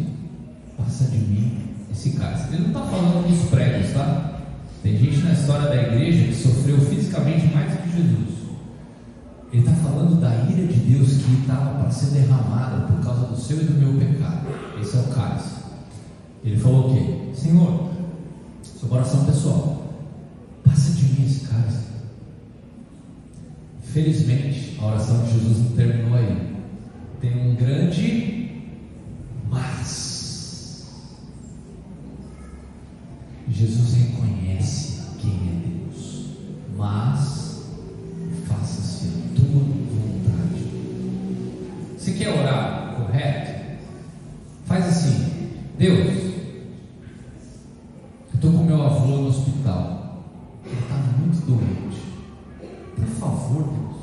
Speaker 4: passa de mim esse cálice. Ele não está falando dos pregos, tá? Tem gente na história da igreja que sofreu fisicamente mais do que Jesus. Ele está falando da ira de Deus que estava para ser derramada por causa do seu e do meu pecado. Esse é o cálice. Ele falou o quê? Senhor, seu coração pessoal, passa de mim esse cálice. Felizmente, a oração de Jesus não terminou aí. Tem um grande mas. Jesus reconhece quem é Deus, mas faça-se a tua vontade. Você quer orar correto? Faz assim: Deus, eu estou com meu avô no hospital, ele está muito doente. Por favor, Deus,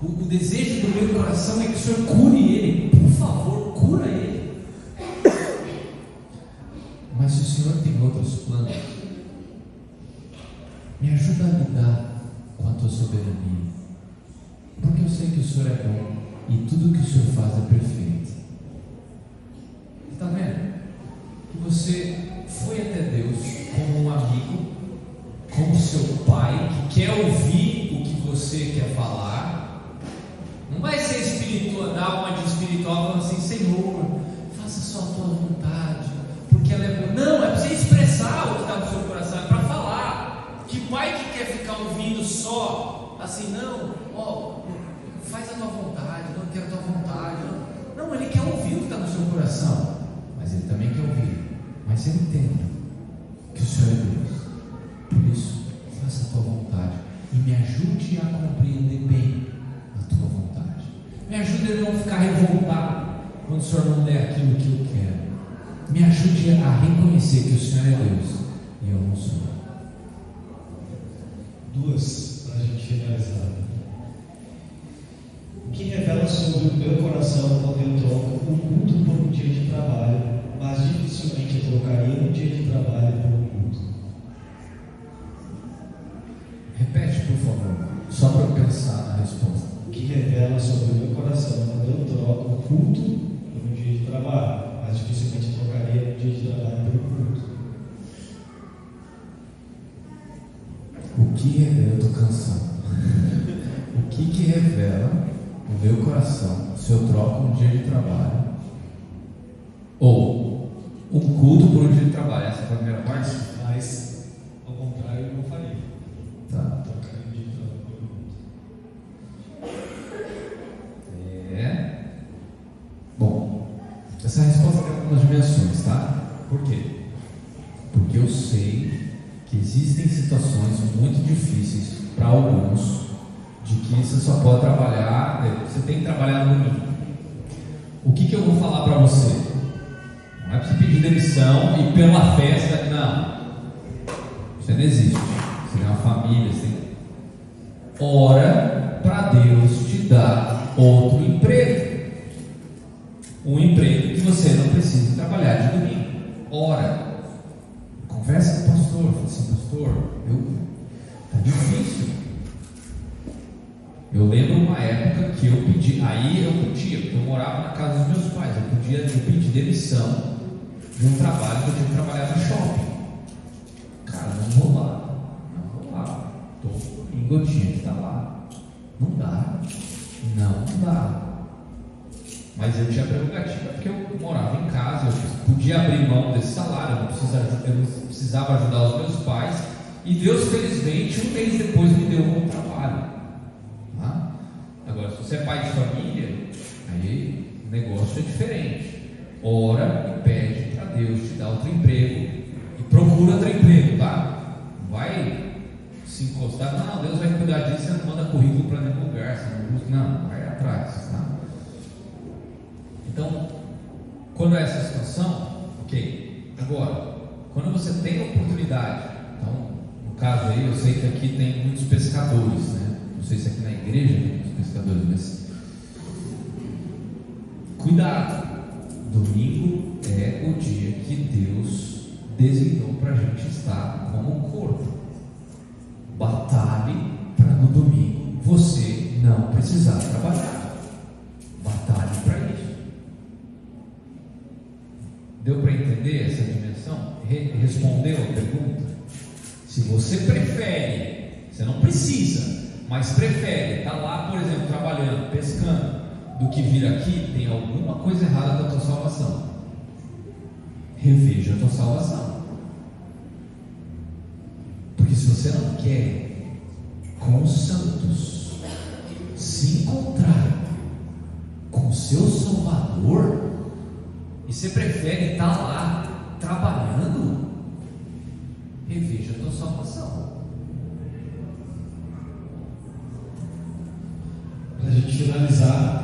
Speaker 4: o desejo do meu coração é que o Senhor cure ele. Por favor, cura ele. Mas se o Senhor tem outros planos, me ajuda a lidar com a tua soberania, porque eu sei que o Senhor é bom e tudo que o Senhor faz é perfeito. Está vendo? Que você foi até Deus como um amigo, como seu pai, que quer ouvir o que você quer falar. Não vai ser espiritual, dar uma de espiritual falando assim: Senhor, faça só a tua vontade, porque ela é boa. Não, é para você expressar o que está no seu coração, é para falar. Que pai que quer ficar ouvindo só assim, não, faz a tua vontade, não quero a tua vontade. Não, ele quer ouvir o que está no seu coração, mas ele também quer ouvir. Mas ele entende que o Senhor é Deus. Por isso, faça a tua vontade e me ajude a compreender bem a tua vontade. Me ajude a não ficar revoltado quando o Senhor não der aquilo que eu quero. Me ajude a reconhecer que o Senhor é Deus e eu não sou.
Speaker 1: Duas para a gente finalizar. O que revela sobre o meu coração quando eu troco o culto por um dia de trabalho, mas dificilmente eu trocaria um dia de trabalho por um culto?
Speaker 4: Repete, por favor, só para eu pensar na resposta.
Speaker 1: O que revela sobre o meu coração quando eu troco o culto por um dia de trabalho, mas dificilmente eu trocaria um dia de trabalho por um culto?
Speaker 4: O que revela, eu estou cansado. O que revela no meu coração se eu troco um dia de trabalho ou um culto por um dia de trabalho? Essa foi a primeira parte?
Speaker 1: Mas, ao contrário, eu não faria.
Speaker 4: Tá.
Speaker 1: Trocaria um dia de trabalho por um culto.
Speaker 4: Bom, essa resposta tem algumas dimensões, tá? Por quê? Porque eu sei que existem situações muito difíceis para alguns, de que você só pode trabalhar, você tem que trabalhar no domingo. O que eu vou falar para você? Não é para você pedir demissão e pela festa, não. Você não existe. Você tem uma família, você tem... Ora para Deus te dar outro emprego. Um emprego que você não precisa trabalhar de domingo. Ora. Conversa com o pastor, fala assim: pastor, tá difícil. Eu lembro uma época que eu podia, porque eu morava na casa dos meus pais, eu pedi demissão
Speaker 2: de um trabalho que eu tinha que trabalhar no shopping. Cara, não vou lá. Todo domingo eu tinha que estar lá. Não dá. Mas eu tinha prerrogativa porque eu morava em casa, eu podia abrir mão desse salário, eu não precisava ajudar os meus pais. E Deus, felizmente, um mês depois me deu um bom trabalho. Tá? Agora, se você é pai de família, aí o negócio é diferente. Ora e pede para Deus te dar outro emprego. E procura outro emprego, tá? Não vai se encostar, não, Deus vai cuidar disso, você não manda currículo para nenhum lugar, não, vai atrás, tá? Então, quando é essa situação, ok. Agora, quando você tem a oportunidade, então, no caso aí, eu sei que aqui tem muitos pescadores, né? Não sei se aqui na igreja tem muitos pescadores, mas cuidado. Domingo é o dia que Deus designou para a gente estar como corpo. Batalhe para no domingo você não precisar trabalhar. Batalhe para isso. Deu para entender essa dimensão? Respondeu a pergunta? Se você prefere, você não precisa, mas prefere estar lá, por exemplo, trabalhando, pescando, do que vir aqui, tem alguma coisa errada da tua salvação. Reveja a tua salvação. Porque se você não quer com os santos se encontrar com o seu Salvador, e você prefere estar lá trabalhando, reveja a tua salvação.
Speaker 1: Para a gente finalizar,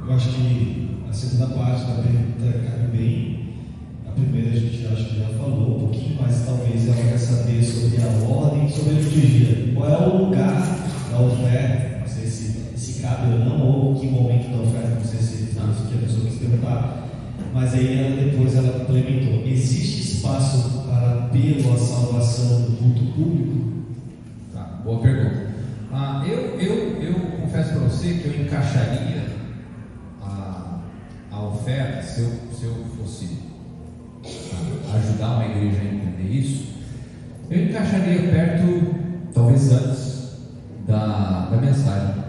Speaker 1: eu acho que a segunda parte da pergunta cabe bem. A primeira a gente acho que já falou um pouquinho, mas talvez ela quer saber sobre a ordem, sobre a liturgia. Qual é o lugar da oferta? Não sei se cabe ou não, ou que momento da oferta, não sei se que a pessoa quis perguntar, mas aí depois ela complementou. Existe espaço para apelo à salvação do culto público?
Speaker 2: Tá, boa pergunta. Eu confesso para você que eu encaixaria a oferta, se eu fosse ajudar uma igreja a entender isso, eu encaixaria perto, talvez antes da mensagem.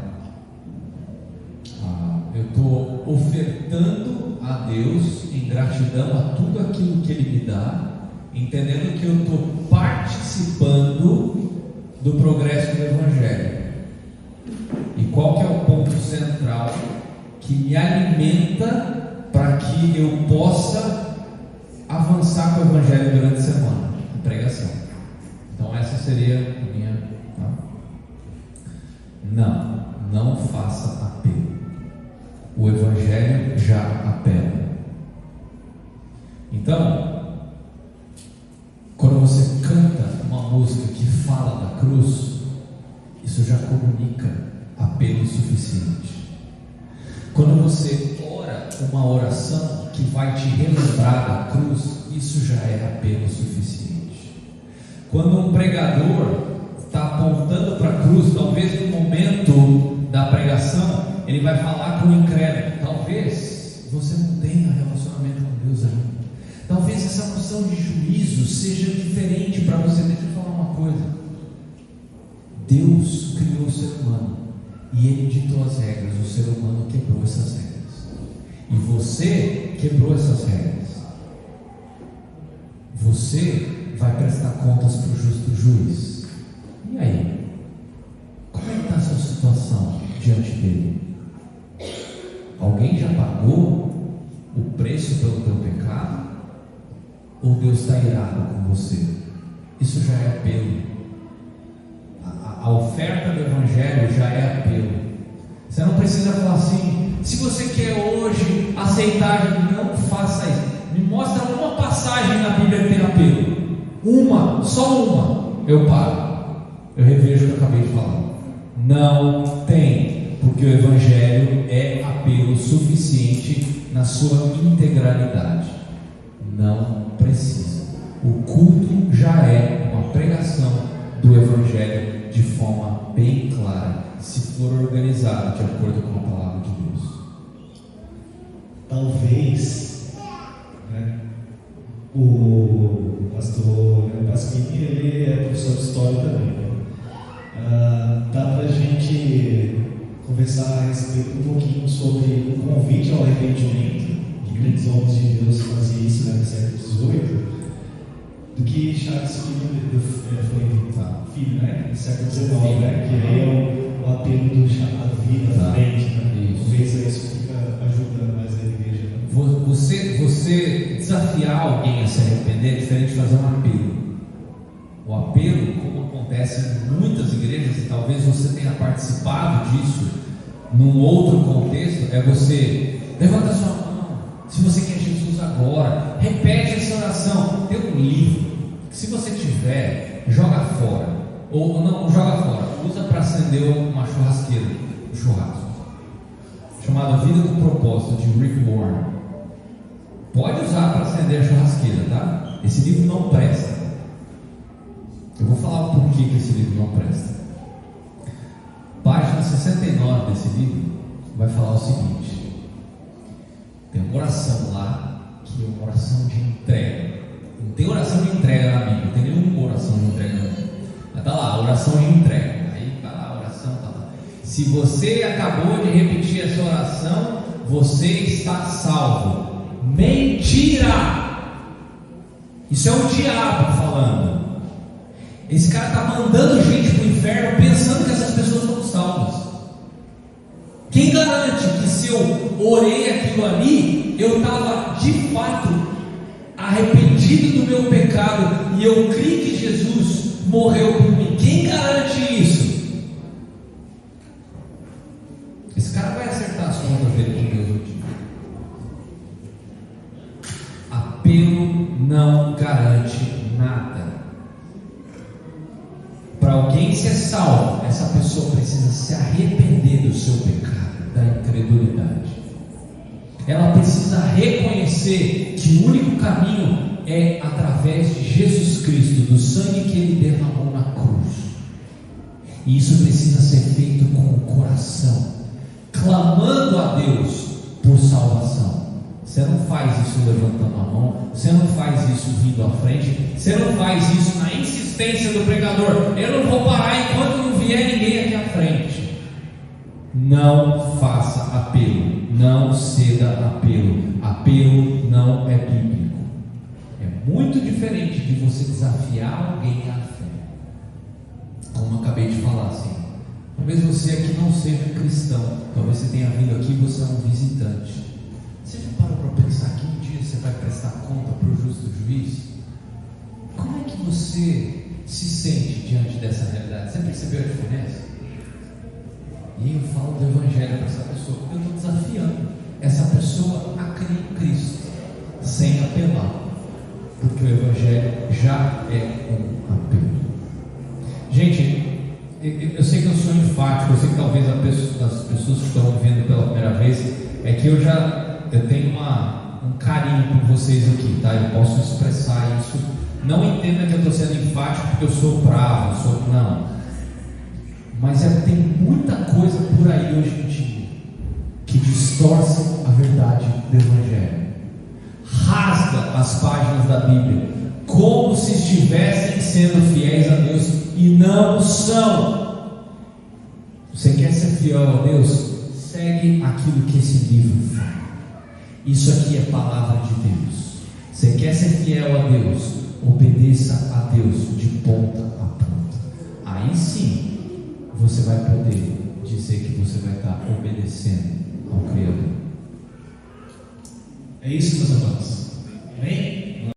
Speaker 2: Eu estou ofertando a Deus em gratidão a tudo aquilo que Ele me dá, entendendo que eu estou participando do progresso do Evangelho. E qual que é o ponto central que me alimenta para que eu possa avançar com o Evangelho durante a semana? A pregação. Então essa seria a minha... Não faça apelo. O Evangelho já apela. Então, quando você canta uma música que fala da cruz, isso já comunica apelo suficiente. Quando você ora uma oração que vai te relembrar da cruz, isso já é apelo suficiente. Quando um pregador está apontando para a cruz, talvez no momento da pregação, ele vai falar com o incrédulo. Talvez você não tenha relacionamento com Deus ainda. Talvez essa noção de juízo seja diferente para você. Deixa eu falar uma coisa. Deus criou o ser humano e Ele ditou as regras. O ser humano quebrou essas regras. E você quebrou essas regras. Você vai prestar contas para o justo juiz. E aí? Como é que está a sua situação diante dele? Alguém já pagou o preço pelo teu pecado? Ou Deus está irado com você? Isso já é apelo. A oferta do Evangelho já é apelo. Você não precisa falar assim: se você quer hoje aceitar, não faça isso. Me mostra uma passagem na Bíblia que tem apelo. Uma, só uma. Eu paro. Eu revejo o que eu acabei de falar. Não tem, porque o Evangelho é apelo suficiente na sua integralidade. Não precisa. O culto já é uma pregação do Evangelho de forma bem clara, se for organizado de acordo com a palavra de Deus.
Speaker 1: Talvez O pastor Pasquini, ele é professor de história também. Dá para a gente conversar a respeito um pouquinho sobre o convite ao arrependimento. Os grandes homens de Deus faziam isso no século XVIII, do que Charles Filho, né? No século XIX, né? Que aí é o apelo do chamado vida à frente, né? Talvez isso fica ajudando mais a igreja. Né?
Speaker 2: Você desafiar alguém a se arrepender é diferente de fazer um apelo. O apelo, como acontece em muitas igrejas, e talvez você tenha participado disso num outro contexto, é você levanta sua mão, se você quer Jesus agora, repete essa oração. Tem um livro que, se você tiver, joga fora, ou não joga fora, usa para acender uma churrasqueira, um churrasco, chamado Vida com Propósito, de Rick Warren. Pode usar para acender a churrasqueira, tá? Esse livro não presta. Eu vou falar o porquê que esse livro não presta. Página 69 desse livro vai falar o seguinte: tem uma oração lá, que é uma oração de entrega. Não tem oração de entrega na Bíblia, não tem nenhuma oração de entrega na Bíblia. Mas tá lá, oração de entrega. Aí tá lá a oração, tá lá. Se você acabou de repetir essa oração, você está salvo. Mentira! Isso é o diabo falando. Esse cara está mandando gente para o inferno pensando que essas pessoas estão salvas. Quem garante que, se eu orei aquilo ali, eu estava de fato arrependido do meu pecado e eu creio que Jesus morreu por mim? Quem garante isso? Esse cara vai acertar as contas dele com Deus um dia. Apelo não garante nada. Para alguém ser salvo, essa pessoa precisa se arrepender do seu pecado, da incredulidade. Ela precisa reconhecer que o único caminho é através de Jesus Cristo, do sangue que Ele derramou na cruz. E isso precisa ser feito com o coração, clamando a Deus por salvação. Você não faz isso levantando a mão, você não faz isso vindo à frente, você não faz isso na insistência do pregador. Eu não vou parar enquanto não vier ninguém aqui à frente. Não faça apelo, não ceda apelo. Apelo não é bíblico. É muito diferente de você desafiar alguém à fé. Como eu acabei de falar, assim, talvez você aqui não seja cristão, talvez você tenha vindo aqui e você é um visitante. Você já parou para pensar que um dia você vai prestar conta para o justo juiz? Como é que você se sente diante dessa realidade? Você percebeu a diferença? E eu falo do Evangelho para essa pessoa, porque eu estou desafiando essa pessoa a crer em Cristo, sem apelar, porque o Evangelho já é um apelo. Gente, eu sei que eu sou enfático, eu sei que talvez as pessoas que estão me vendo pela primeira vez, é que eu tenho um carinho por vocês aqui, tá? Eu posso expressar isso. Não entenda que eu estou sendo enfático porque eu sou bravo, não. Mas tem muita coisa por aí hoje em dia que distorce a verdade do Evangelho, rasga as páginas da Bíblia, como se estivessem sendo fiéis a Deus e não são. Você quer ser fiel a Deus? Segue aquilo que esse livro fala. Isso aqui é palavra de Deus. Você quer ser fiel a Deus? Obedeça a Deus de ponta a ponta. Aí sim você vai poder dizer que você vai estar obedecendo ao Criador.
Speaker 1: É isso, meus amados.